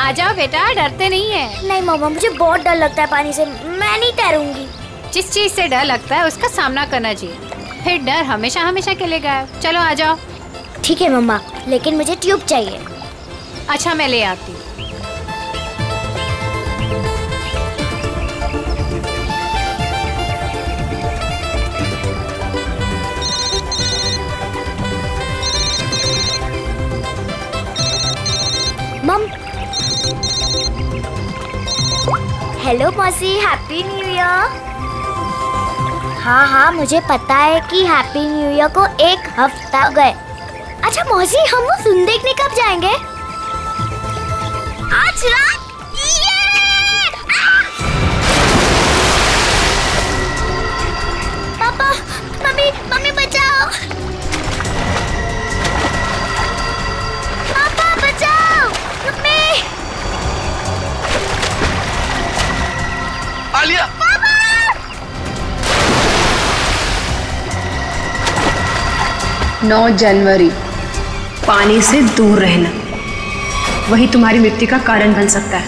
आ जाओ बेटा, डरते नहीं है। नहीं मम्मा, मुझे बहुत डर लगता है पानी से, मैं नहीं तैरूंगी। जिस चीज से डर लगता है उसका सामना करना चाहिए, फिर डर हमेशा हमेशा के लिए गायब। चलो आ जाओ। ठीक है मम्मा, लेकिन मुझे ट्यूब चाहिए। अच्छा मैं ले आती हूँ। मम, हेलो मौसी, हैप्पी न्यू ईयर। हाँ हाँ, मुझे पता है कि हैप्पी न्यू ईयर को 1 हफ्ता हो गए। अच्छा मौसी, हम वो फिल्म देखने कब जाएंगे? आज रात। पापा, मम्मी, मम्मी बचाओ। पापा बचाओ, मम्मी। आलिया। 9 जनवरी, पानी से दूर रहना, वही तुम्हारी मृत्यु का कारण बन सकता है।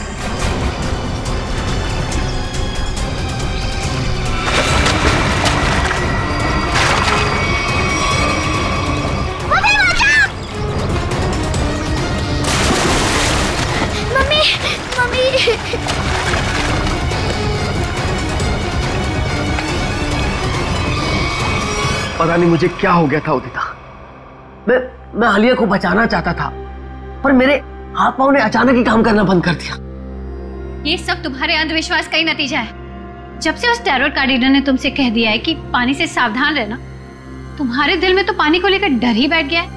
Mummy, mummy. पता नहीं मुझे क्या हो गया था उदिता। मैं आलिया को बचाना चाहता था, पर मेरे हाथ पांव ने अचानक ही काम करना बंद कर दिया। ये सब तुम्हारे अंधविश्वास का ही नतीजा है। जब से उस टैरोट कार्डिनर ने तुमसे कह दिया है कि पानी से सावधान रहना, तुम्हारे दिल में तो पानी को लेकर डर ही बैठ गया है।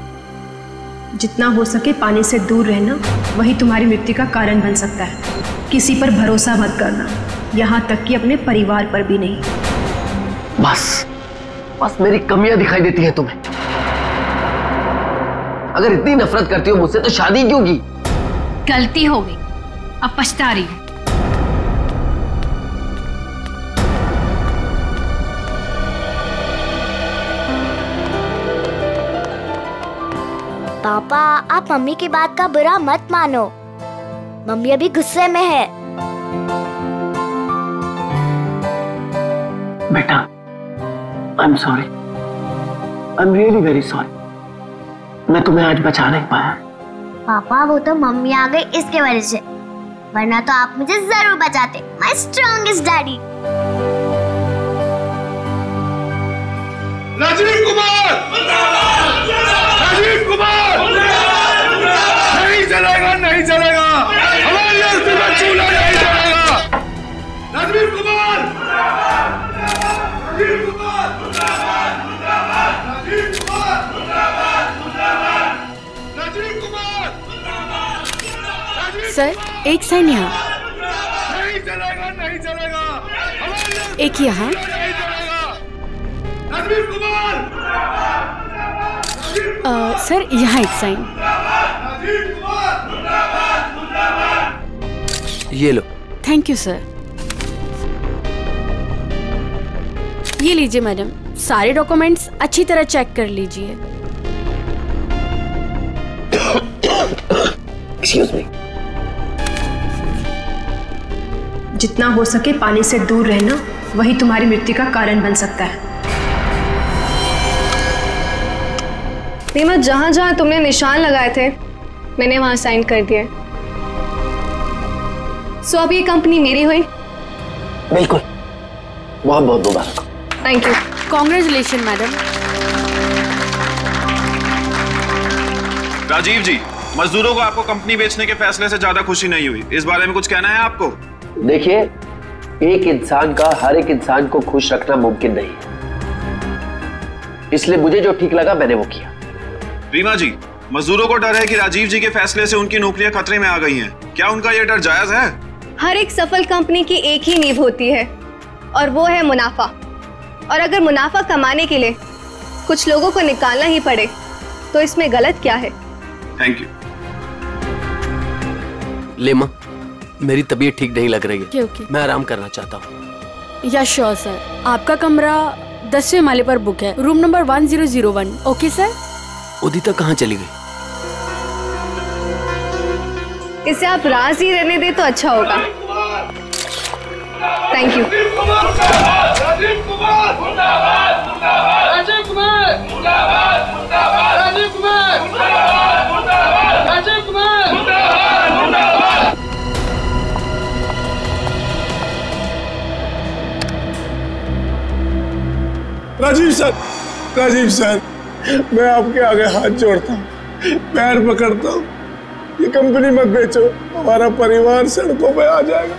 जितना हो सके पानी से दूर रहना, वही तुम्हारी मृत्यु का कारण बन सकता है। किसी पर भरोसा मत करना, यहाँ तक कि अपने परिवार पर भी नहीं। बस मेरी कमियां दिखाई देती हैं तुम्हें। अगर इतनी नफरत करती हो मुझसे तो शादी क्यों की? गलती हो गई, अब पछता रही हूँ। पापा, आप मम्मी की बात का बुरा मत मानो। मम्मी अभी गुस्से में है। बेटा, I'm sorry. I'm really very sorry. मैं तुम्हें आज बचा नहीं पाया। पापा, वो तो मम्मी आ गई इसके वजह से, वरना तो आप मुझे जरूर बचाते। My strongest daddy. Rajiv Kumar! Rajiv Kumar! नहीं चलेगा, नहीं चलेगा। हमारी अस्थि में चूल्हा नहीं चलेगा। राजीव कुमार! राजीव कुमार! राजीव कुमार! राजीव कुमार! सर, एक साइन यहाँ। नहीं चलेगा, नहीं चलेगा। एक यहाँ। राजीव कुमार! सर, यहाँ एक साइन। राजीव कुमार! ये लो। Thank you sir. ये लीजिए मैडम, सारे डॉक्यूमेंट्स अच्छी तरह चेक कर लीजिए। Excuse me. जितना हो सके पानी से दूर रहना, वही तुम्हारी मृत्यु का कारण बन सकता है। रीमा, जहाँ जहाँ तुमने निशान लगाए थे मैंने वहाँ साइन कर दिए। सो अब ये कंपनी मेरी हुई। बिल्कुल, बहुत बहुत मुबारक। Thank you. Congratulation madam. Rajiv ji, मजदूरों को आपको कंपनी बेचने के फैसले से ज्यादा खुशी नहीं हुई, इस बारे में कुछ कहना है आपको? देखिए, एक इंसान का हर एक इंसान को खुश रखना मुमकिन नहीं है, इसलिए मुझे जो ठीक लगा मैंने वो किया। रीमा जी, मजदूरों को डर है कि राजीव जी के फैसले से उनकी नौकरियां खतरे में आ गई हैं। क्या उनका यह डर जायज है? हर एक सफल कंपनी की एक ही नींव होती है और वो है मुनाफा। और अगर मुनाफा कमाने के लिए कुछ लोगों को निकालना ही पड़े तो इसमें गलत क्या है? Thank you. लेमा, मेरी तबीयत ठीक नहीं लग रही है। ओके। मैं आराम करना चाहता हूँ। या श्योर सर, आपका कमरा 10वें माले पर बुक है, room number 1001। Okay sir. Udita कहाँ चली गई? इसे आप राज ही रहने दें तो अच्छा होगा। Thank you. Rajiv Kumar Rajiv Kumar Rajiv Kumar Rajiv Kumar. Rajiv sir, मैं आपके आगे हाथ जोड़ता हूँ, पैर पकड़ता हूँ, ये कंपनी मत बेचो, हमारा परिवार सड़कों पे आ जाएगा।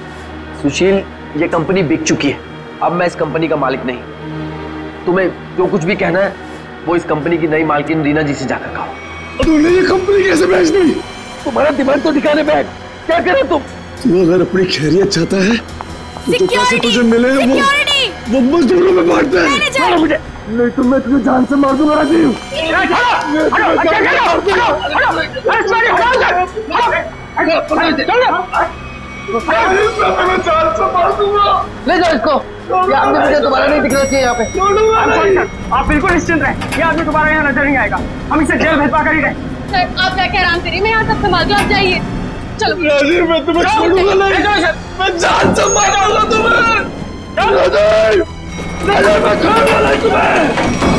सुशील, ये कंपनी बिक चुकी है, अब मैं इस कंपनी का मालिक नहीं। तुम्हें जो कुछ भी कहना है वो इस कंपनी की नई मालकिन रीना जी से जाकर कहो। तूने ये कंपनी कैसे बेच दी? तुम्हारा दिमाग तो ठिकाने पे है, क्या करे तुम? तू अगर अपनी खैरियत चाहता है तो जो पैसे तुझे मिले वो मजदूरों में बांटते हैं। मुझे नहीं तो मैं तुझे जान से मार दूंगा राजीव। ले जाओ इसको, ये आदमी मुझे दोबारा नहीं दिखना चाहिए यहाँ पे। आप बिल्कुल निश्चिंत रहें, ये आदमी दोबारा यहाँ नजर नहीं आएगा। हम इसे जेल भिजवा कर ही रहे। सर आप जाके आराम करिए, मैं यहाँ सब संभाल दूँ, आप जाइए। चलो राजीव, मैं तुम्हें छोड़ूंगा नहीं, मैं जान से मारूंगा तुम्हें। राजीव, राजीव, मैं छोड़ूंगा नहीं तुम्हें।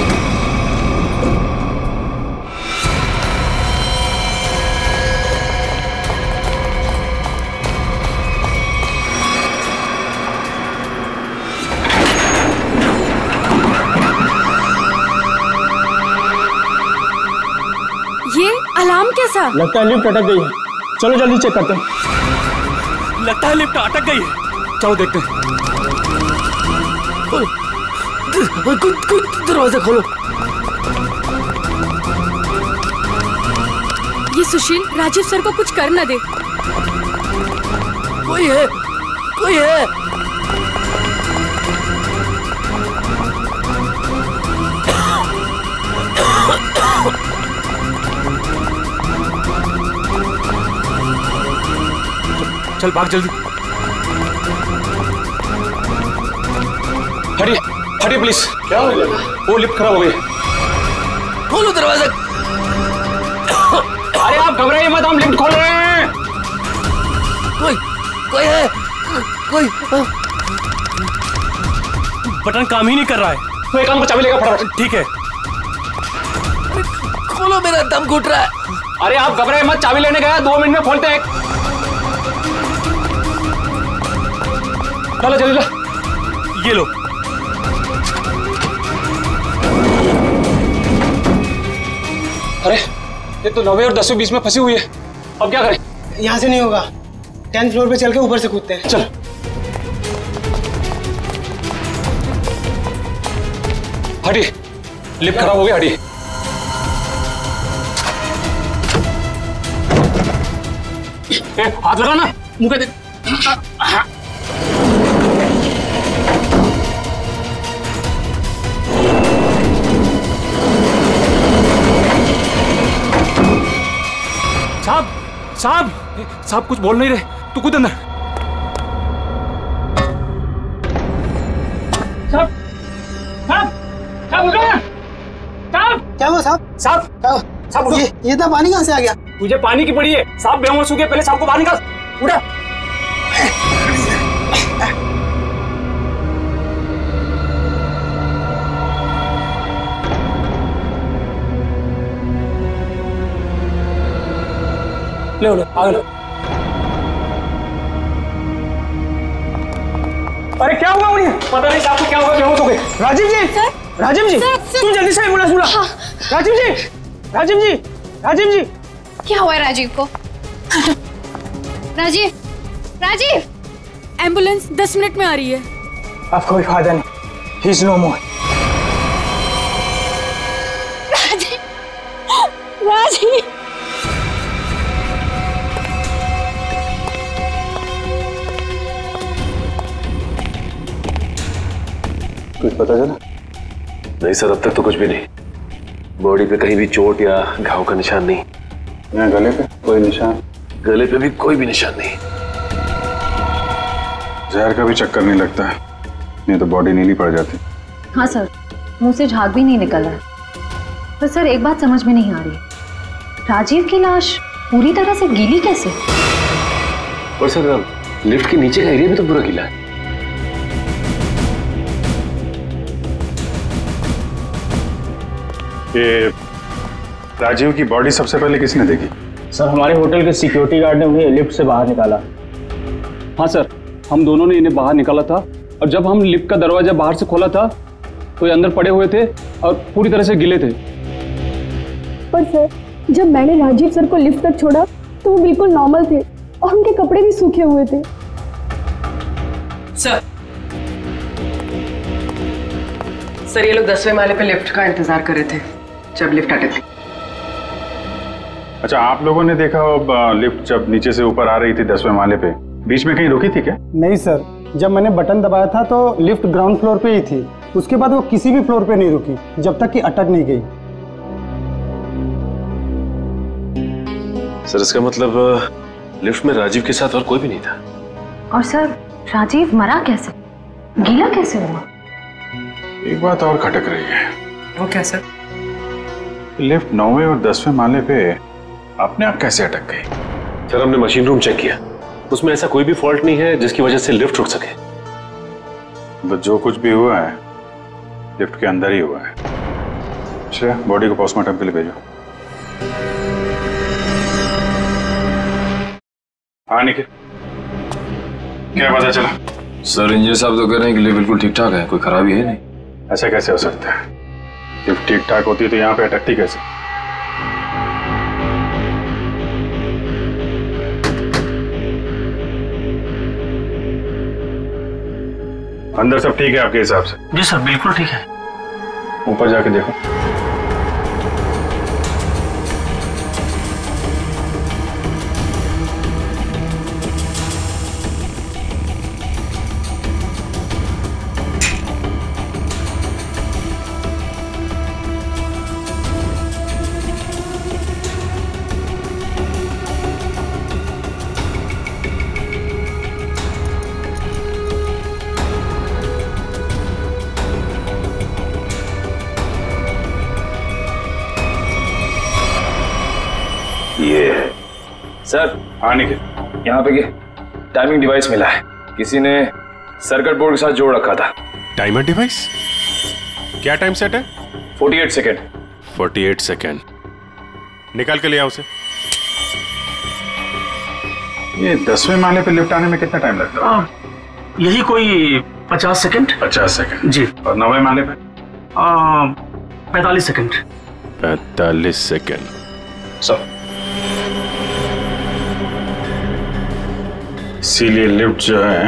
ये अलार्म कैसा? लगता है लिफ्ट अटक गई है, चलो जल्दी चेक करते हैं। लगता है लिफ्ट अटक गई है, चलो देखते हैं। दरवाजा खोलो। ये सुशील राजीव सर को कुछ कर न दे। कोई है, कोई है। चल भाग जल्दी। हटिए हटिए प्लीज। क्या हो गया? वो लिफ्ट खराब हो गई। खोलो दरवाजा। अरे आप घबराइए मत, हम लिफ्ट खोल रहे हैं। कोई है, कोई। बटन काम ही नहीं कर रहा है। तो एक काम को चाबी लेगा फटाफट। ठीक है, खोलो, मेरा दम घुट रहा है। अरे आप घबराइए मत, चाबी लेने गया, 2 मिनट में खोलते हैं। चलो जल्दी ला, ये लो। अरे ये तो 9वीं और 10वीं बीच में फंसी हुई है, अब क्या करें? यहाँ से नहीं होगा, 10th फ्लोर पे चल के ऊपर से कूदते हैं। चल। हटिए, लिफ्ट खराब हो गया, हटिए। हाथ लगा ना, मुंह पे दे। साहब साहब साहब कुछ बोल नहीं रहे, तू कूद अंदर। साहब साहब साहब उठो ना। साहब क्या हुआ साहब? साहब साहब ये इतना पानी कहाँ से आ गया? तुझे पानी की पड़ी है, साहब बेहोश हो गए, पहले साहब को बाहर निकाल। उठा। ले आगे। अरे क्या हुआ उन्हें? पता नहीं साहब को क्या हुआ, बेहोश हो गए। राजीव जी, राजीव जी, तुम जल्दी से एम्बुलेंस बुला। राजीव जी, राजीव जी, राजीव जी। क्या हुआ है राजीव को? राजीव, राजीव। एम्बुलेंस 10 मिनट में आ रही है। अब कोई फायदा नहीं, ही इज नो मोर। राजीव, राजीव। कुछ पता चला? नहीं सर, अब तक तो कुछ भी नहीं। बॉडी पे कहीं भी चोट या घाव का निशान नहीं। यहाँ गले पे कोई निशान? गले पे भी कोई भी निशान नहीं। जहर का भी चक्कर नहीं लगता है, नहीं तो बॉडी नीली पड़ जाती। हाँ सर, मुंह से झाग भी नहीं निकल रहा है। पर सर एक बात समझ में नहीं आ रही, राजीव की लाश पूरी तरह से गीली कैसे? और सर लिफ्ट के नीचे का एरिया भी तो पूरा गीला है। ये राजीव की बॉडी सबसे पहले किसने देखी? सर हमारे होटल के सिक्योरिटी गार्ड ने उन्हें लिफ्ट से बाहर निकाला। हाँ सर, हम दोनों ने इन्हें बाहर निकाला था और जब हम लिफ्ट का दरवाजा बाहर से खोला था तो ये अंदर पड़े हुए थे और पूरी तरह से गिले थे। पर सर जब मैंने राजीव सर को लिफ्ट तक छोड़ा तो वो बिल्कुल नॉर्मल थे और उनके कपड़े भी सूखे हुए थे। सर ये लोग 10वें माले पे लिफ्ट का इंतजार कर रहे थे जब लिफ्ट अटक गई। अच्छा, आप लोगों ने देखा लिफ्ट जब नीचे से ऊपर आ रही थी 10वें माले पे, बीच में कहीं रुकी थी क्या? नहीं सर, जब मैंने बटन दबाया था तो लिफ्ट ग्राउंड फ्लोर पे ही थी। उसके बाद वो किसी भी फ्लोर पे नहीं रुकी जब तक कि अटक नहीं गई। सर इसका मतलब लिफ्ट में राजीव के साथ और कोई भी नहीं था। और सर राजीव मरा कैसे, गीला कैसे हुआ? एक बात और खटक रही है। वो क्या सर? लिफ्ट 9वें और 10वें माले पे अपने आप कैसे अटक गई? सर हमने मशीन रूम चेक किया, उसमें ऐसा कोई भी फॉल्ट नहीं है जिसकी वजह से लिफ्ट रुक सके। तो जो कुछ भी हुआ है लिफ्ट के अंदर ही हुआ है। अच्छा, बॉडी को पोस्टमार्टम के लिए भेजो। हाँ निखिल, क्या पता चला? सर इंजीनियर साहब तो कह रहे हैं कि लिफ्ट बिल्कुल ठीक ठाक है, कोई खराबी है नहीं। ऐसा कैसे हो सकता है? लिफ्ट ठीक ठाक होती तो यहाँ पे अटकती कैसे? अंदर सब ठीक है आपके हिसाब से? जी सर बिल्कुल ठीक है। ऊपर जाके देखो। सर हाँ निखिल, यहाँ पे टाइमिंग डिवाइस मिला है, किसी ने सर्किट बोर्ड के साथ जोड़ रखा था। Timer device? क्या टाइम सेट है? 48 सेकेंड। 48 सेकेंड, निकाल के ले आओ उसे। ये 10वें माले पे लिफ्ट आने में कितना टाइम लगता है? यही कोई 50 सेकेंड। 50 सेकेंड जी। और 9वें माले पे? 45 सेकेंड। 45 सेकेंड। सब इसीलिए लिफ्ट जो है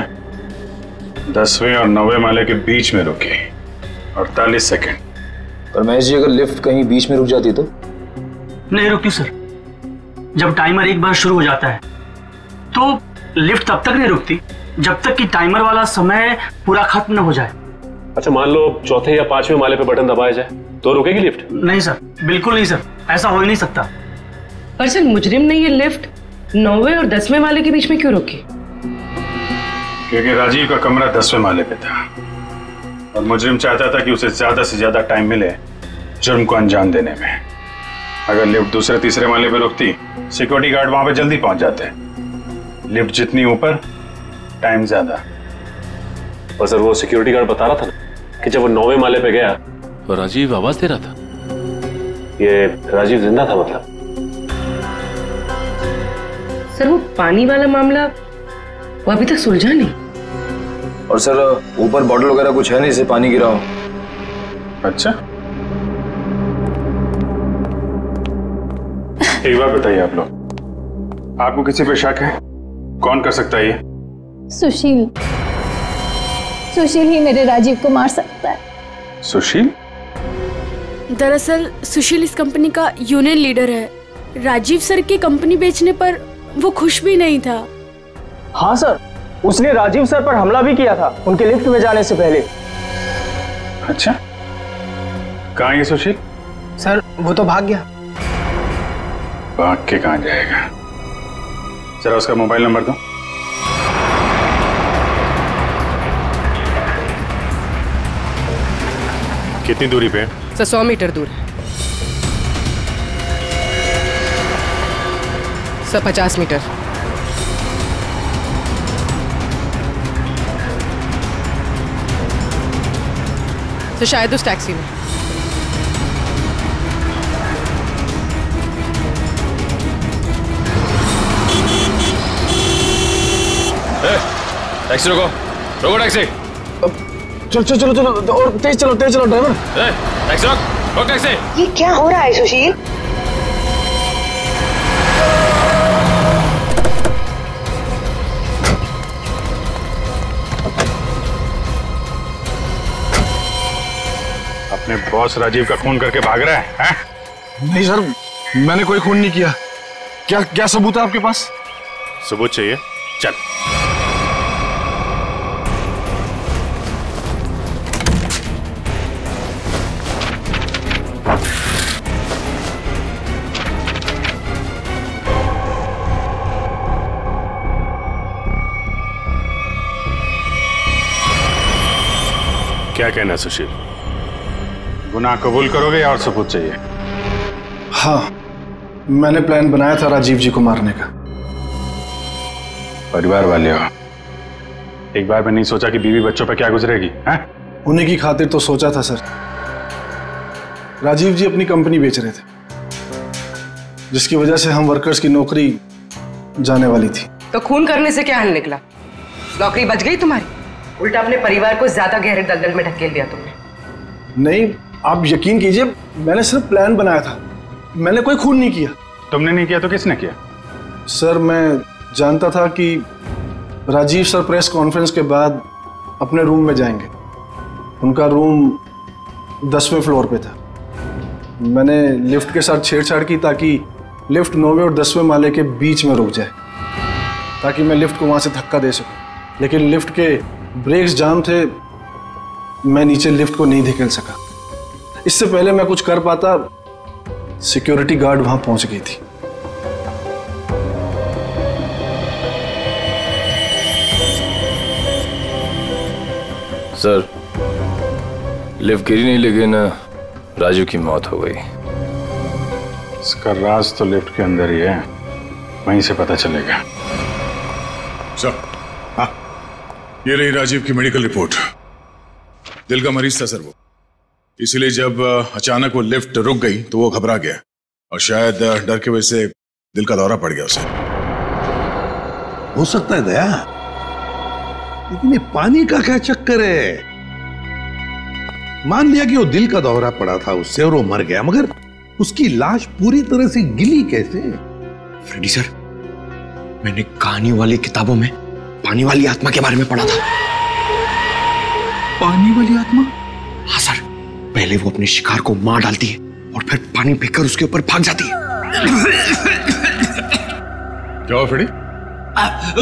10वें और 9वें माले के बीच में रुकी 48 सेकेंड। पर महेश जी अगर लिफ्ट कहीं बीच में रुक जाती तो? नहीं रुकती सर। जब टाइमर एक बार शुरू हो जाता है तो लिफ्ट तब तक नहीं रुकती जब तक कि टाइमर वाला समय पूरा खत्म न हो जाए। अच्छा मान लो चौथे या 5वें माले पे बटन दबाया जाए तो रुकेगी लिफ्ट? नहीं सर, बिल्कुल नहीं सर, ऐसा हो ही नहीं सकता। पर सर मुजरिम ने ये लिफ्ट 9वें और 10वें माले के बीच में क्यों रोकी? क्योंकि राजीव का कमरा 10वें माले पे था और मुजरिम चाहता था कि उसे ज्यादा से ज्यादा टाइम मिले जुर्म को अंजाम देने में। अगर लिफ्ट दूसरे तीसरे माले पे रुकती, सिक्योरिटी गार्ड वहां पे जल्दी पहुंच जाते। लिफ्ट जितनी ऊपर टाइम ज्यादा। और सर वो सिक्योरिटी गार्ड बता रहा था ना कि जब वो 9वें माले पे गया तो राजीव आवाज दे रहा था। ये राजीव जिंदा था मतलब? सर वो पानी वाला मामला वो अभी तक सुलझा नहीं। और सर ऊपर बॉटल वगैरह कुछ है नहीं जिससे पानी गिरा हो। अच्छा, एक बात बताइए आप लोग, आपको किसी पे शक है? कौन कर सकता है ये? सुशील। सुशील ही मेरे राजीव को मार सकता है। सुशील? दरअसल सुशील इस कंपनी का यूनियन लीडर है। राजीव सर की कंपनी बेचने पर वो खुश भी नहीं था। हाँ सर, उसने राजीव सर पर हमला भी किया था उनके लिफ्ट में जाने से पहले। अच्छा, कहाँ है सुशील? सर वो तो भाग गया। भाग के कहाँ जाएगा? जरा उसका मोबाइल नंबर दो। कितनी दूरी पे? सर 100 मीटर दूर है। Sir 50 metre. तो शायद उस टैक्सी में। टैक्सी रोको, रोको टैक्सी। चलो चलो चलो चलो और तेज चलो ड्राइवर। टैक्सी रोक टैक्सी। ये क्या हो रहा है सुशील? अपने बॉस राजीव का खून करके भाग रहा है? नहीं सर, मैंने कोई खून नहीं किया। क्या सबूत है आपके पास? सबूत चाहिए? चल। क्या कहना है सुशील? गुनाह कबूल करोगे या और सबूत चाहिए? हाँ, मैंने प्लान बनाया था राजीव जी को मारने का। परिवार वाले हो, एक बार में नहीं सोचा कि बीवी बच्चों पे क्या गुजरेगी? हैं? उन्हीं की खातिर तो सोचा था सर। राजीव जी अपनी कंपनी बेच रहे थे, जिसकी वजह से हम वर्कर्स की नौकरी जाने वाली थी। तो खून करने से क्या हल निकला? नौकरी बच गई तुम्हारी? उल्टा अपने परिवार को ज्यादा गहरे दलदल में ढकेल दिया तुमने। नहीं, आप यकीन कीजिए, मैंने सिर्फ प्लान बनाया था, मैंने कोई खून नहीं किया। तुमने नहीं किया तो किसने किया? सर, मैं जानता था कि राजीव सर प्रेस कॉन्फ्रेंस के बाद अपने रूम में जाएंगे। उनका रूम 10वें फ्लोर पे था। मैंने लिफ्ट के साथ छेड़छाड़ की ताकि लिफ्ट 9वें और 10वें माले के बीच में रुक जाए, ताकि मैं लिफ्ट को वहां से धक्का दे सकूं। लेकिन लिफ्ट के ब्रेक्स जाम थे, मैं नीचे लिफ्ट को नहीं धकेल सका। इससे पहले मैं कुछ कर पाता, सिक्योरिटी गार्ड वहां पहुंच गई थी। सर, लिफ्ट गिरी नहीं, लेकिन राजू की मौत हो गई। इसका राज तो लिफ्ट के अंदर ही है, वहीं से पता चलेगा। सर, हाँ, ये रही राजीव की मेडिकल रिपोर्ट। दिल का मरीज था सर वो, इसीलिए जब अचानक वो लिफ्ट रुक गई तो वो घबरा गया और शायद डर की वजह से दिल का दौरा पड़ गया उसे। हो सकता है दया, लेकिन ये पानी का क्या चक्कर है? मान लिया कि वो दिल का दौरा पड़ा था उससे और वो मर गया, मगर उसकी लाश पूरी तरह से गिली कैसे? फ्रेडी सर, मैंने कहानी वाली किताबों में पानी वाली आत्मा के बारे में पढ़ा था। पानी वाली आत्मा? हाँ सर, पहले वो अपने शिकार को मार डालती है और फिर पानी फेंककर उसके ऊपर भाग जाती है। क्या हुआ फ्रेडी?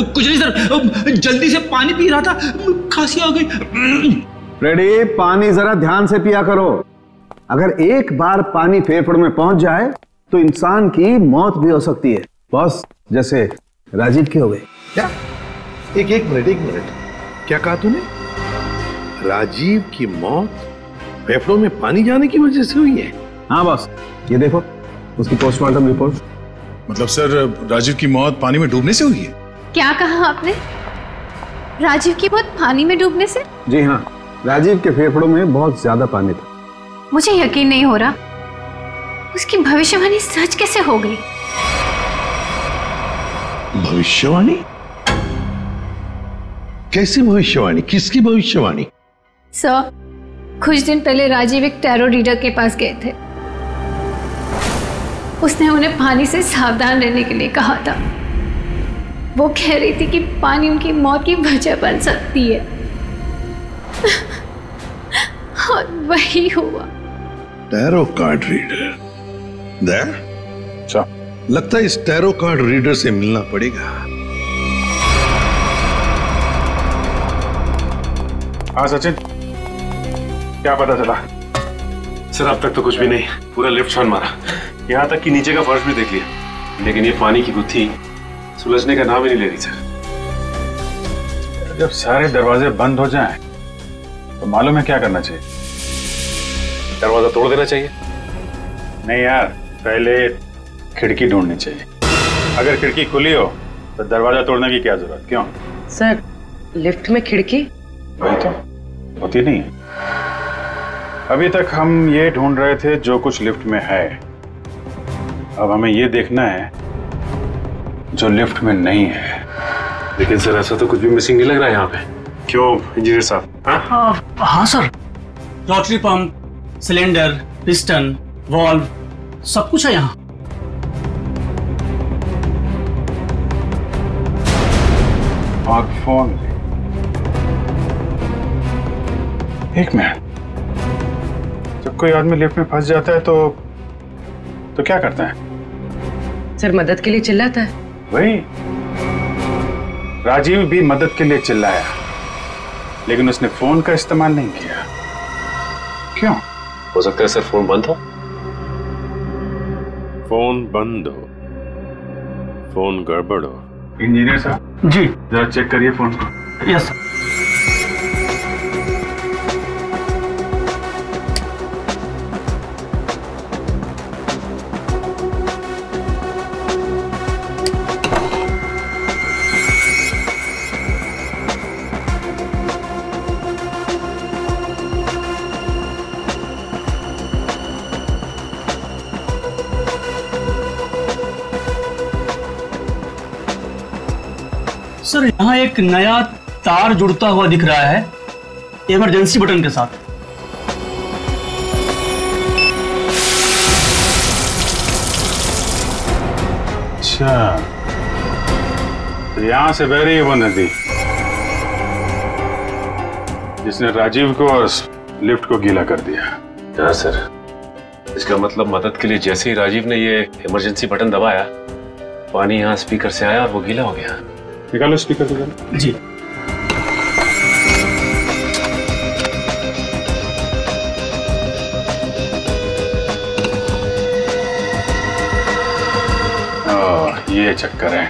कुछ नहीं सर, जल्दी से पानी पी रहा था, खांसी आ गई। फ्रेडी, पानी जरा ध्यान से पिया करो। अगर एक बार पानी फेफड़ों में पहुंच जाए तो इंसान की मौत भी हो सकती है, बॉस, जैसे राजीव की हो गई। क्या? एक मिनट, क्या कहा तूने? राजीव की मौत फेफड़ों में पानी जाने की वजह से हुई है? हाँ बॉस, ये देखो उसकी पोस्टमार्टम रिपोर्ट। मतलब सर, राजीव की मौत पानी में डूबने से हुई है? क्या कहा आपने? राजीव की मौत पानी में डूबने से? जी हाँ, राजीव के फेफड़ों में बहुत ज्यादा पानी था। मुझे यकीन नहीं हो रहा, उसकी भविष्यवाणी सच कैसे हो गई? भविष्यवाणी? कैसी भविष्यवाणी? किसकी भविष्यवाणी? सर, कुछ दिन पहले राजीव एक टैरो रीडर के पास गए थे। उसने उन्हें पानी से सावधान रहने के लिए कहा था। वो कह रही थी कि पानी उनकी मौत की वजह बन सकती है। और वही हुआ। Tarot card reader? अच्छा, लगता है इस टैरो कार्ड रीडर से मिलना पड़ेगा। हाँ सचिन, क्या पता चला? सर, अब तक तो कुछ भी नहीं, पूरा लिफ्ट छान मारा, यहाँ तक कि नीचे का फर्श भी देख लिया, लेकिन ये पानी की गुत्थी सुलझने का नाम ही नहीं ले रही सर। जब सारे दरवाजे बंद हो जाएं, तो मालूम है क्या करना चाहिए? दरवाजा तोड़ देना चाहिए? नहीं यार, पहले खिड़की ढूंढनी चाहिए। अगर खिड़की खुली हो तो दरवाजा तोड़ने की क्या जरूरत? क्यों सर, लिफ्ट में खिड़की? वही तो होती नहीं है। अभी तक हम ये ढूंढ रहे थे जो कुछ लिफ्ट में है। अब हमें ये देखना है जो लिफ्ट में नहीं है। लेकिन सर ऐसा तो कुछ भी मिसिंग नहीं लग रहा है यहाँ पे। क्यों इंजीनियर साहब? हाँ sir, rotary pump, cylinder, piston, valve, सब कुछ है यहाँ। और फोन। एक मिनट, जब कोई आदमी लिफ्ट में फंस जाता है तो क्या करता है? सर मदद के लिए चिल्लाता है। वही, राजीव भी मदद के लिए चिल्लाया, लेकिन उसने फोन का इस्तेमाल नहीं किया। क्यों? हो सकता है सर फोन बंद हो। फोन बंद हो, फोन गड़बड़ हो। इंजीनियर साहब जी, जरा चेक करिए फोन को। Yes sir. सर यहाँ एक नया तार जुड़ता हुआ दिख रहा है इमरजेंसी बटन के साथ। अच्छा, तो यहां से बह रही है वो नदी जिसने राजीव को और लिफ्ट को गीला कर दिया। हाँ सर, इसका मतलब मदद के लिए जैसे ही राजीव ने ये इमरजेंसी बटन दबाया, पानी यहाँ स्पीकर से आया और वो गीला हो गया। निकालो स्पीकर को। जी। ये चक्कर है।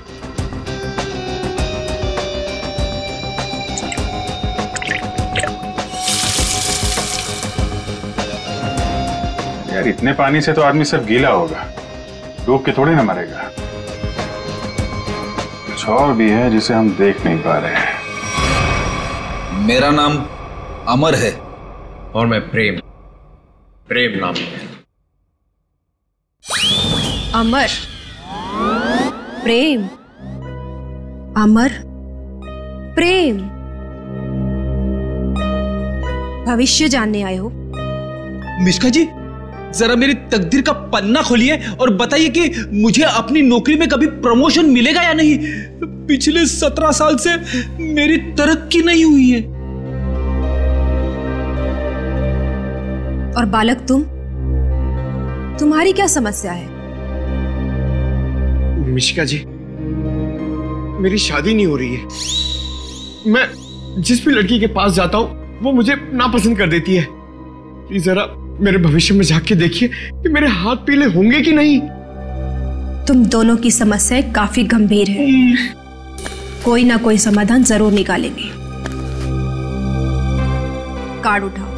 यार इतने पानी से तो आदमी सब गीला होगा, डूब के थोड़ी ना मरेगा। कुछ और भी है जिसे हम देख नहीं पा रहे हैं। मेरा नाम अमर है और मैं प्रेम नाम है। अमर, प्रेम, अमर, प्रेम। भविष्य जानने आए हो? मिश्का जी, जरा मेरी तकदीर का पन्ना खोलिए और बताइए कि मुझे अपनी नौकरी में कभी प्रमोशन मिलेगा या नहीं। पिछले 17 साल से मेरी तरक्की नहीं हुई है। और बालक तुम्हारी क्या समस्या है? मिशिका जी, मेरी शादी नहीं हो रही है। मैं जिस भी लड़की के पास जाता हूँ वो मुझे नापसंद कर देती है। प्लीज जरा मेरे भविष्य में झांक के देखिए कि मेरे हाथ पीले होंगे कि नहीं। तुम दोनों की समस्याएं काफी गंभीर है, कोई ना कोई समाधान जरूर निकालेंगे। कार्ड उठाओ।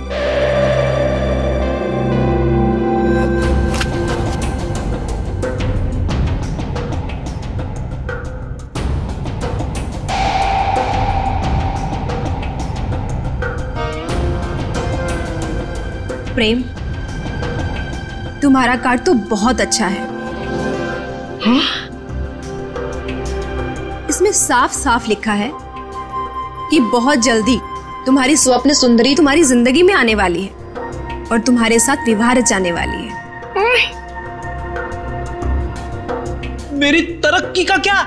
प्रेम, तुम्हारा कार्ड तो बहुत अच्छा है। हाँ? इसमें साफ साफ लिखा है कि बहुत जल्दी तुम्हारी स्वप्न सुंदरी तुम्हारी जिंदगी में आने वाली है और तुम्हारे साथ विवाह रचाने वाली है। मेरी तरक्की का क्या?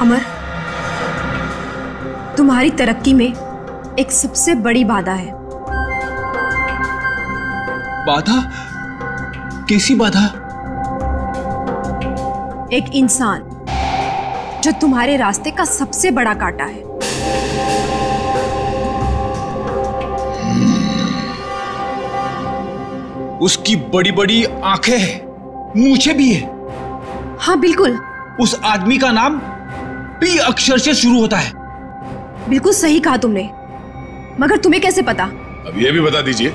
अमर, तुम्हारी तरक्की में एक सबसे बड़ी बाधा है। बाधा? कैसी बाधा? एक इंसान जो तुम्हारे रास्ते का सबसे बड़ा कांटा है। उसकी बड़ी बड़ी आंखें हैं, मूछें भी है। हाँ बिल्कुल। उस आदमी का नाम पी अक्षर से शुरू होता है। बिल्कुल सही कहा तुमने, मगर तुम्हें कैसे पता? अब ये भी बता दीजिए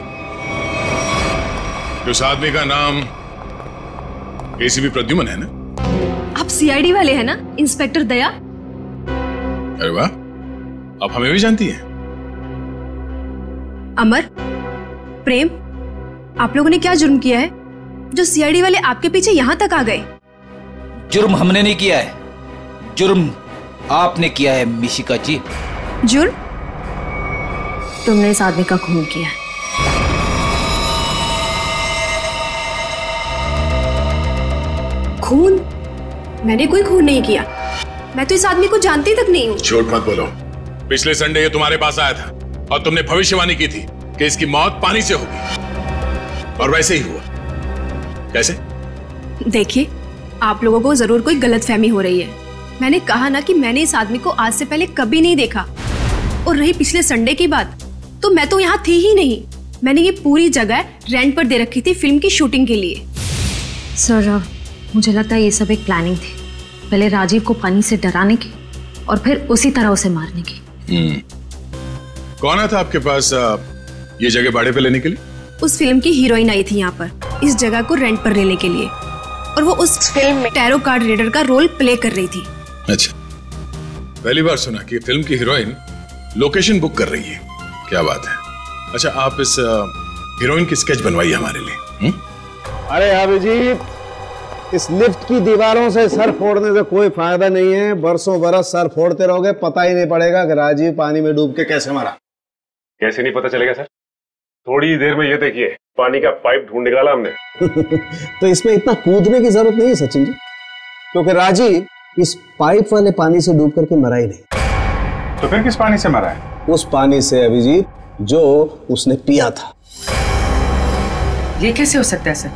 कि उस आदमी का नाम एसीपी प्रद्युमन है ना? आप सीआईडी वाले हैं ना, इंस्पेक्टर दया? अरे वाह, आप हमें भी जानती हैं। अमर, प्रेम, आप लोगों ने क्या जुर्म किया है जो सीआईडी वाले आपके पीछे यहां तक आ गए? जुर्म हमने नहीं किया है, जुर्म आपने किया है मिशिका जी। जुर्म? तुमने इस आदमी का खून किया है। खून? मैंने कोई खून नहीं किया, मैं तो इस आदमी को जानती तक नहीं हूँ। झूठ मत बोलो। पिछले संडे ये तुम्हारे पास आया था और तुमने भविष्यवाणी की थी कि इसकी मौत पानी से होगी, और वैसे ही हुआ। कैसे? देखिए, आप लोगों को जरूर कोई गलतफहमी हो रही है। मैंने कहा ना कि मैंने इस आदमी को आज से पहले कभी नहीं देखा। और रही पिछले संडे की बात, तो मैं तो यहाँ थी ही नहीं। मैंने ये पूरी जगह रेंट पर दे रखी थी फिल्म की शूटिंग के लिए। सर, मुझे लगता है ये सब एक प्लानिंग थी, पहले राजीव को पानी से डराने की और फिर उसी तरह उसे मारने की। कौन आया था आपके पास ये जगह भाड़े पे लेने के लिए? उस फिल्म की हीरोइन आई थी यहाँ पर इस जगह को रेंट पर लेने के लिए, और वो उस फिल्म में टैरो कार्ड रीडर का रोल प्ले कर रही थी। अच्छा, पहली बार सुना कि फिल्म की हीरोइन लोकेशन बुक कर रही है। क्या बात है। अच्छा, आप इस हीरोइन की स्केच बनवाइए हमारे लिए। अरे अभिजीत, इस लिफ्ट की दीवारों से सर फोड़ने से कोई फायदा नहीं है। बरसों बरस सर फोड़ते रहोगे, पता ही नहीं पड़ेगा कि राजीव पानी में डूब के कैसे मरा। कैसे नहीं पता चलेगा सर? थोड़ी देर में ये देखिए, पानी का पाइप ढूंढ निकाला हमने। तो इसमें इतना कूदने की जरूरत नहीं है सचिन जी, क्योंकि राजीव इस पाइप वाले पानी से डूब करके मरा ही नहीं। तो फिर किस पानी से मरा है? उस पानी से अभिजीत जो उसने पिया था। ये कैसे हो सकता है सर?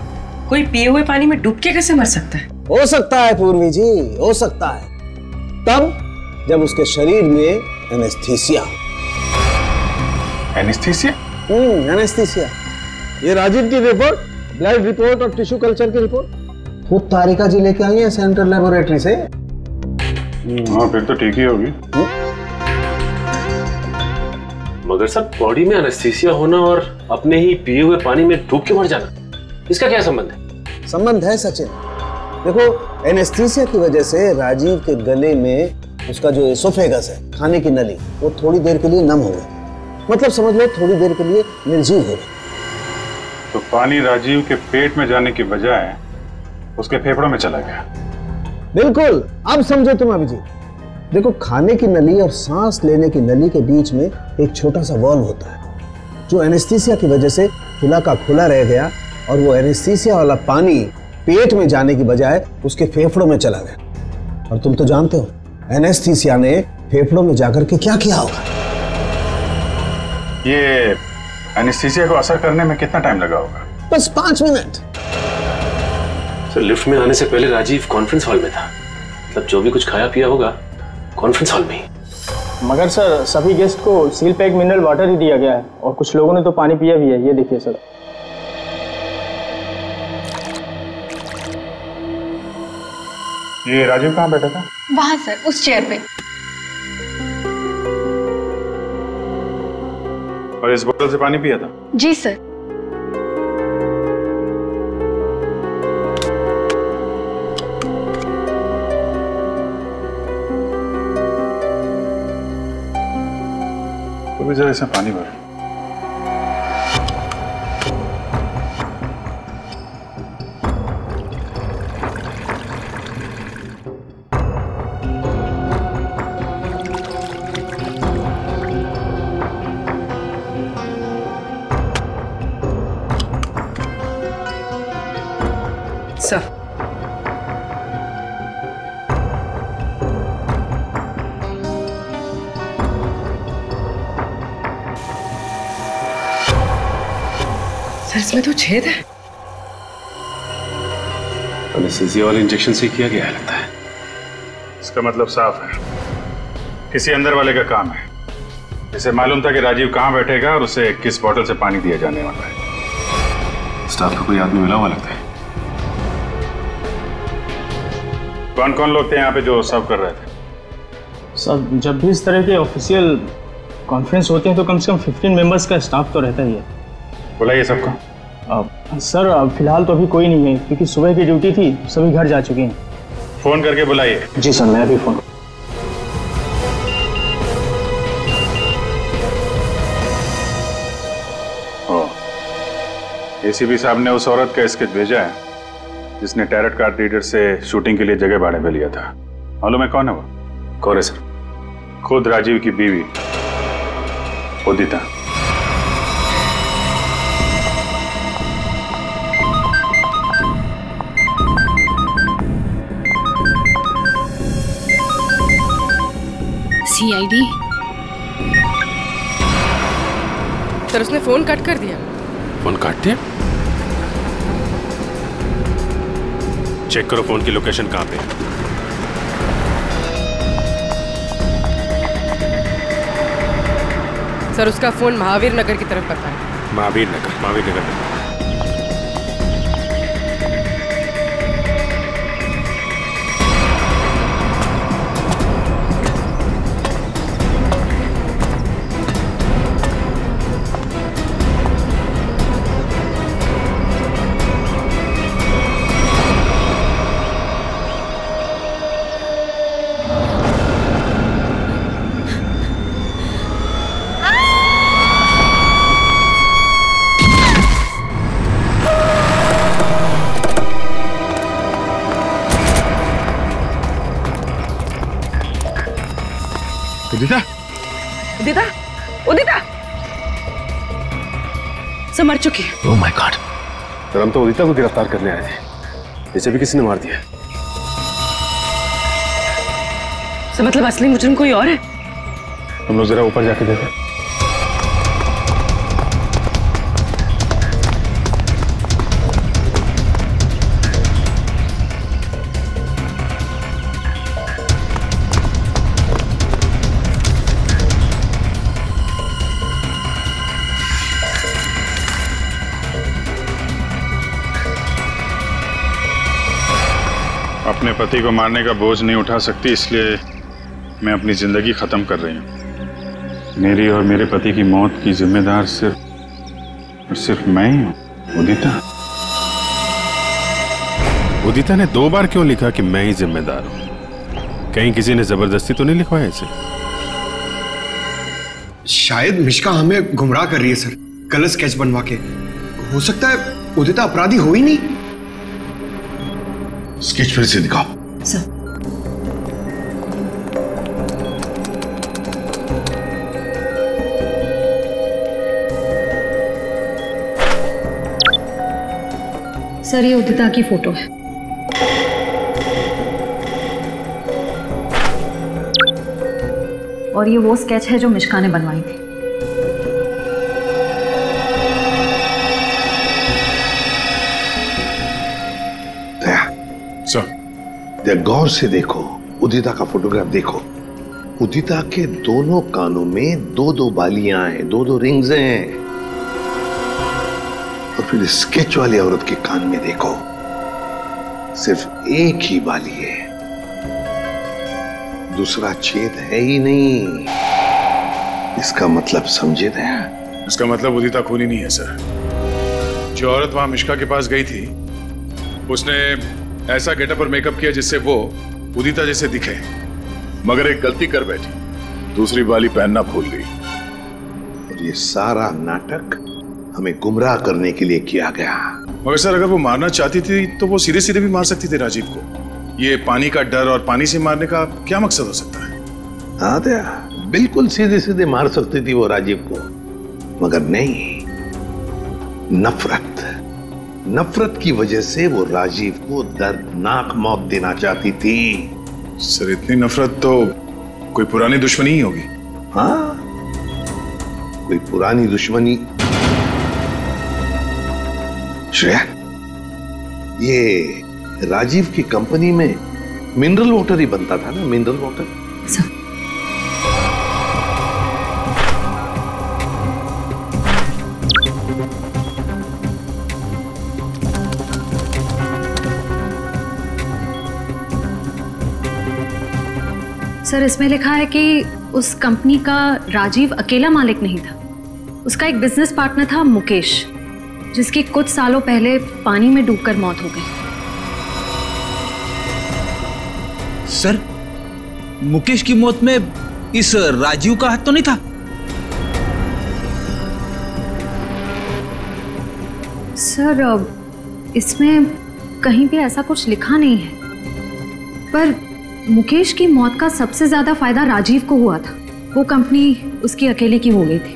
कोई पिए हुए पानी में डूब के कैसे मर सकता है? हो सकता है पूर्वी जी, हो सकता है, तब जब उसके शरीर में एनेस्थीसिया। एनेस्थीसिया? एनेस्थीसिया। ये राजीव की रिपोर्ट, ब्लड रिपोर्ट और टिश्यू कल्चर की रिपोर्ट खुद तारिका जी लेके आई है सेंट्रल लेबोरेटरी से। हाँ, फिर तो ठीक ही होगी। मगर सर, बॉडी में एनेस्थीसिया होना और अपने ही पिए हुए पानी में डूब के मर जाना, इसका क्या संबंध है? संबंध है सचिन। देखो, एनेस्थीसिया की वजह से राजीव के गले में उसका जो एसोफेगस है, खाने की नली, वो थोड़ी देर के लिए नम हो गई। मतलब समझ लो थोड़ी देर के लिए निर्जीव हो गई। तो पानी राजीव के पेट में जाने की बजाय उसके फेफड़ों में चला गया। बिल्कुल, अब समझो तुम अभिजीत। देखो, खाने की नली और सांस लेने की नली के बीच में एक छोटा सा वॉल्व होता है, जो एनेस्थीसिया की वजह से खुला का खुला रह गया, और वो एनेस्थीसिया वाला पानी पेट में जाने की बजाय उसके फेफड़ों में चला गया। और तुम तो जानते हो एनेस्थीसिया ने फेफड़ों में जाकर के क्या किया होगा। ये एनेस्थीसिया को असर करने में कितना टाइम लगा होगा? बस 5 मिनट। सर, लिफ्ट में आने से पहले राजीव कॉन्फ्रेंस हॉल में था, मतलब जो भी कुछ खाया पिया होगा कॉन्फ्रेंस हॉल में ही। मगर सर, सभी गेस्ट को सील पैक मिनरल वाटर ही दिया गया है, और कुछ लोगों ने तो पानी पिया भी है। ये देखिए सर। ये राजीव कहाँ बैठा था? वहां सर, उस चेयर पे। और इस बोतल से पानी पिया था? जी सर। तो जरा इसमें पानी भर। सर, इसमें तो छेद है। एनेस्थीसिया वाले इंजेक्शन से किया गया है लगता है। इसका मतलब साफ है, किसी अंदर वाले का काम है। इसे मालूम था कि राजीव कहाँ बैठेगा और उसे किस बोतल से पानी दिया जाने वाला है। स्टाफ का कोई आदमी मिला हुआ लगता है। कौन कौन लोग थे यहाँ पे जो सर्व कर रहे थे? सर जब भी इस तरह के ऑफिशियल कॉन्फ्रेंस होते हैं तो कम से कम 15 मेंबर्स का स्टाफ तो रहता ही है। बुलाइए सबको। सर फिलहाल तो अभी कोई नहीं है क्योंकि सुबह की ड्यूटी थी, सभी घर जा चुके हैं। फोन करके बुलाइए। जी सर, मैं अभी फोन। एसीपी साहब ने उस औरत का स्केच भेजा है जिसने टैरट कार्ड रीडर से शूटिंग के लिए जगह भाड़े पे लिया था। मालूम है कौन है वो? कौन है सर? खुद राजीव की बीवी उदिता। सीआईडी। सर उसने फोन कट कर दिया। फोन काट दिया? चेक करो फोन की लोकेशन कहां पे है। सर उसका फोन महावीर नगर की तरफ पता है। महावीर नगर। उदिता? उदिता? उदिता? सब मर चुकी है। Oh my God. सर हम तो उदिता को गिरफ्तार करने आए थे, इसे भी किसी ने मार दिया। सर मतलब असली मुजरिम कोई और है? हम लोग जरा ऊपर जाके देखें। अपने पति को मारने का बोझ नहीं उठा सकती, इसलिए मैं अपनी जिंदगी खत्म कर रही हूँ। मेरी और मेरे पति की मौत की जिम्मेदार सिर्फ मैं ही हूँ। उदिता। उदिता ने 2 बार क्यों लिखा कि मैं ही जिम्मेदार हूं? कहीं किसी ने जबरदस्ती तो नहीं लिखवाया इसे? शायद मिश्का हमें गुमराह कर रही है सर, गलत स्केच बनवा के। हो सकता है उदिता अपराधी हो ही नहीं। स्केच फिर से दिखाओ। सर सर ये उदिता की फोटो है। और ये वो स्केच है जो मिश्का ने बनवाई थी। गौर से देखो, उदिता का फोटोग्राफ देखो। उदिता के दोनों कानों में 2-2 बालियां हैं, 2-2 रिंग्स हैं। और फिर स्केच वाली औरत के कान में देखो, सिर्फ एक ही बाली है, दूसरा छेद है ही नहीं। इसका मतलब समझे दया? इसका मतलब उदिता खूनी नहीं है सर। जो औरत वहां मिश्का के पास गई थी उसने ऐसा गेटअप और मेकअप किया जिससे वो उदिता जैसे दिखे, मगर एक गलती कर बैठी, दूसरी बाली पहनना भूल गई। और ये सारा नाटक हमें गुमराह करने के लिए किया गया। मगर सर अगर वो मारना चाहती थी तो वो सीधे सीधे भी मार सकती थी राजीव को। ये पानी का डर और पानी से मारने का क्या मकसद हो सकता है? हाँ दया, बिल्कुल सीधे सीधे मार सकती थी वो राजीव को, मगर नहीं, नफरत की वजह से वो राजीव को दर्दनाक मौत देना चाहती थी। सर इतनी नफरत तो कोई पुरानी दुश्मनी ही होगी। हाँ, कोई पुरानी दुश्मनी। श्रेया, ये राजीव की कंपनी में मिनरल वाटर ही बनता था ना, मिनरल वाटर। सर इसमें लिखा है कि उस कंपनी का राजीव अकेला मालिक नहीं था, उसका एक बिजनेस पार्टनर था मुकेश, जिसकी कुछ सालों पहले पानी में डूबकर मौत हो गई। सर, मुकेश की मौत में इस राजीव का हाथ तो नहीं था? सर इसमें कहीं भी ऐसा कुछ लिखा नहीं है, पर मुकेश की मौत का सबसे ज्यादा फायदा राजीव को हुआ था। वो कंपनी उसकी अकेले की हो गई थी।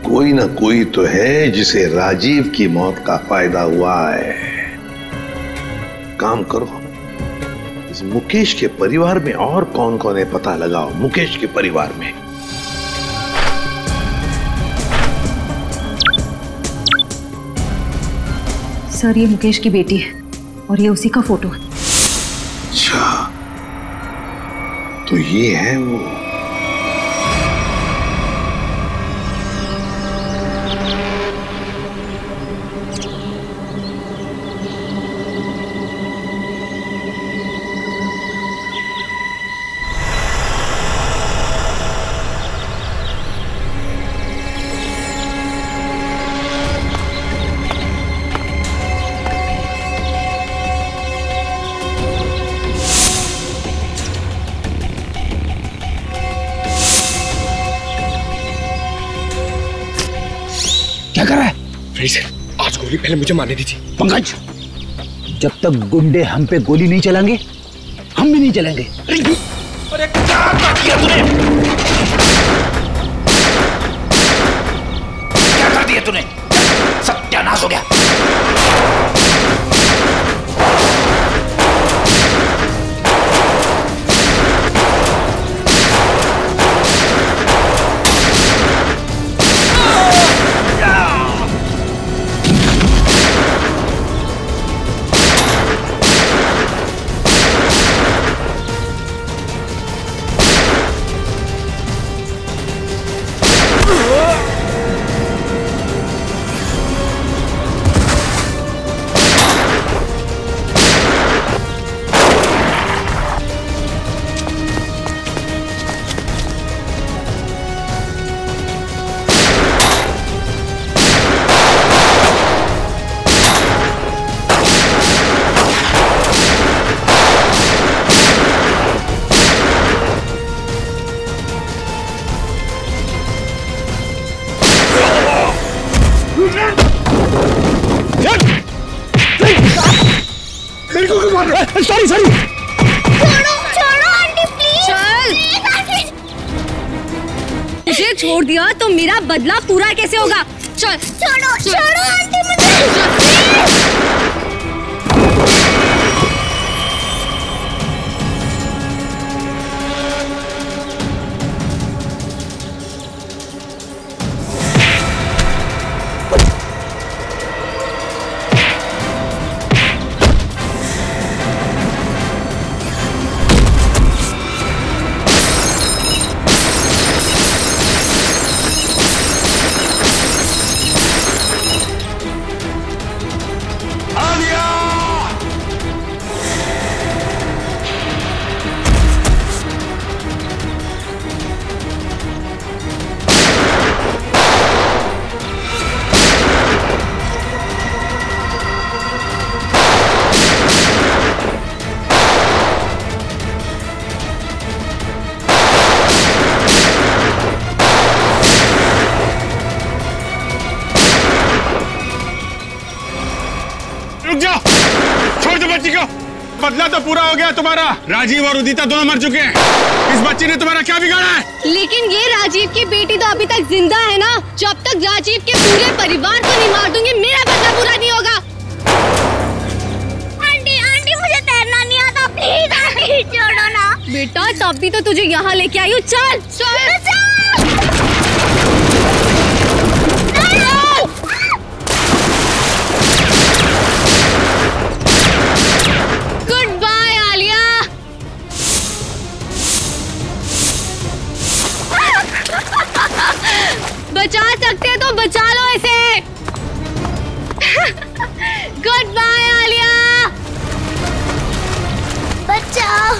कोई ना कोई तो है जिसे राजीव की मौत का फायदा हुआ है। काम करो, इस मुकेश के परिवार में और कौन कौन है पता लगाओ। मुकेश के परिवार में सर ये मुकेश की बेटी है और ये उसी का फोटो है। अच्छा, तो ये है वो। क्या कर रहा है? आज गोली पहले मुझे मारने दीजिए। पंकज, जब तक गुंडे हम पे गोली नहीं चलाएंगे, हम भी नहीं चलेंगे। अरे क्या कर दिया तूने? क्या कर दिया तूने? सत्यानाश हो गया। Sorry sorry. छोड़ो छोड़ो आंटी प्लीज। चल मुझे छोड़ दिया तो मेरा बदला पूरा कैसे होगा? चल छोड़ो छोड़ो आंटी मुझे। बदला तो पूरा हो गया तुम्हारा। राजीव और उदिता दोनों मर चुके हैं। इस बच्ची ने तुम्हारा क्या बिगाड़ा है? लेकिन ये राजीव की बेटी तो अभी तक जिंदा है ना। जब तक राजीव के पूरे परिवार को नहीं मार दूंगी मेरा बदला पूरा नहीं होगा। आंटी आंटी मुझे तैरना नहीं आता, प्लीज आंटी छोड़ो ना। बेटा तब भी तो तुझे यहाँ लेके आई हूँ। चल चल बचा सकते हैं तो बचा लो इसे। Good bye Alia. बचाओ।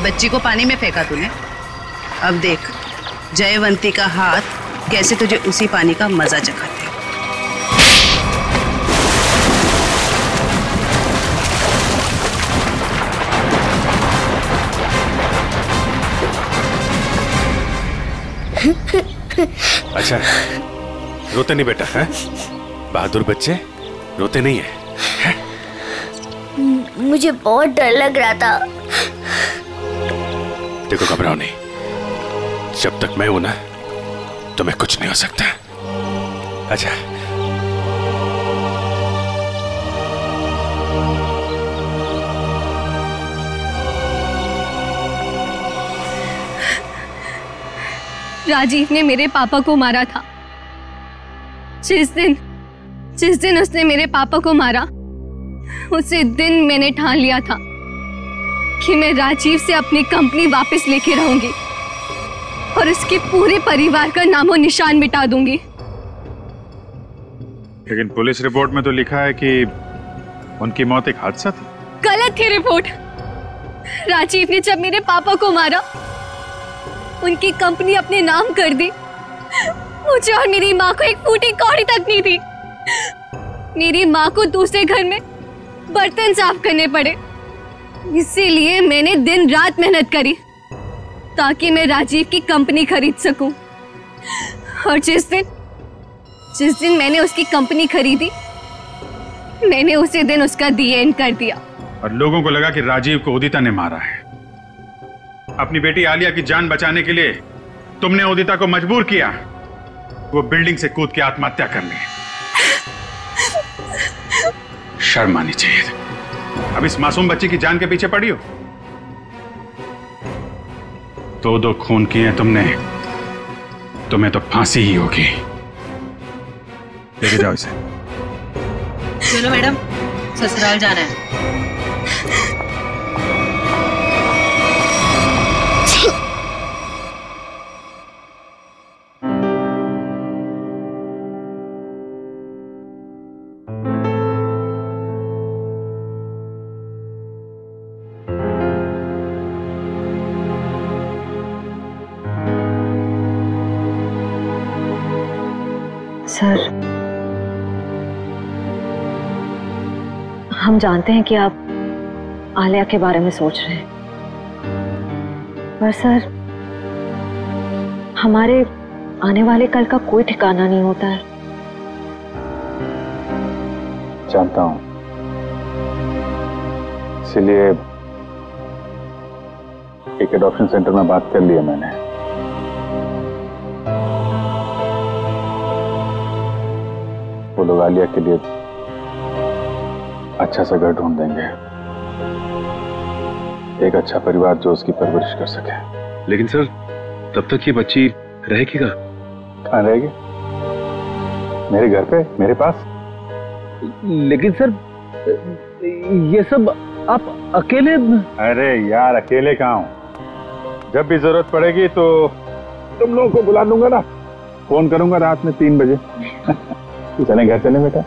बच्ची को पानी में फेंका तूने। अब देख जयवंती का हाथ कैसे तुझे उसी पानी का मजा चखाते। अच्छा, रोते नहीं बेटा, है? बहादुर बच्चे रोते नहीं है? मुझे बहुत डर लग रहा था। देखो घबराओ नहीं, जब तक मैं हूं ना तुम्हें कुछ नहीं हो सकता। अच्छा राजीव ने मेरे पापा को मारा था। जिस दिन उसने मेरे पापा को मारा, उसी दिन मैंने ठान लिया था कि मैं राजीव से अपनी कंपनी वापस लेके रहूंगी और उसके पूरे परिवार का नामो निशान मिटा दूंगी। लेकिन पुलिस रिपोर्ट में तो लिखा है कि उनकी मौत एक हादसा थी। गलत थी रिपोर्ट। राजीव ने जब मेरे पापा को मारा, उनकी कंपनी अपने नाम कर दी। मुझे और मेरी माँ को एक फूटी कौड़ी तक नहीं थी। मेरी माँ को दूसरे घर में बर्तन साफ करने पड़े। इसीलिए मैंने दिन रात मेहनत करी ताकि मैं राजीव की कंपनी खरीद सकूं। और जिस दिन मैंने उसकी कंपनी खरीदी, मैंने उसी दिन उसका दी एंड कर दिया। और लोगों को लगा कि राजीव को उदिता ने मारा है। अपनी बेटी आलिया की जान बचाने के लिए तुमने उदिता को मजबूर किया वो बिल्डिंग से कूद के आत्महत्या करने। शर्म आनी चाहिए। अब इस मासूम बच्ची की जान के पीछे पड़ी हो। दो खून किए तुमने, तुम्हें तो फांसी ही होगी। लेके जाओ इसे। चलो मैडम, ससुराल जाना है। सर, हम जानते हैं कि आप आलिया के बारे में सोच रहे हैं, पर सर हमारे आने वाले कल का कोई ठिकाना नहीं होता है। जानता हूं, इसीलिए एक एडॉप्शन सेंटर में बात कर लिया मैंने। वो लोग आलिया के लिए अच्छा सा घर ढूंढ देंगे, एक अच्छा परिवार जो उसकी परवरिश कर सके। लेकिन सर, तब तक ये बच्ची रहेगी कहाँ रहेगी? मेरे घर पे, मेरे पास। लेकिन सर, ये सब आप अकेले? अरे यार, अकेले कहाँ हूं? जब भी जरूरत पड़ेगी तो तुम लोगों को बुला लूंगा ना। फोन करूंगा रात में 3 बजे। चलें घर चलें बेटा।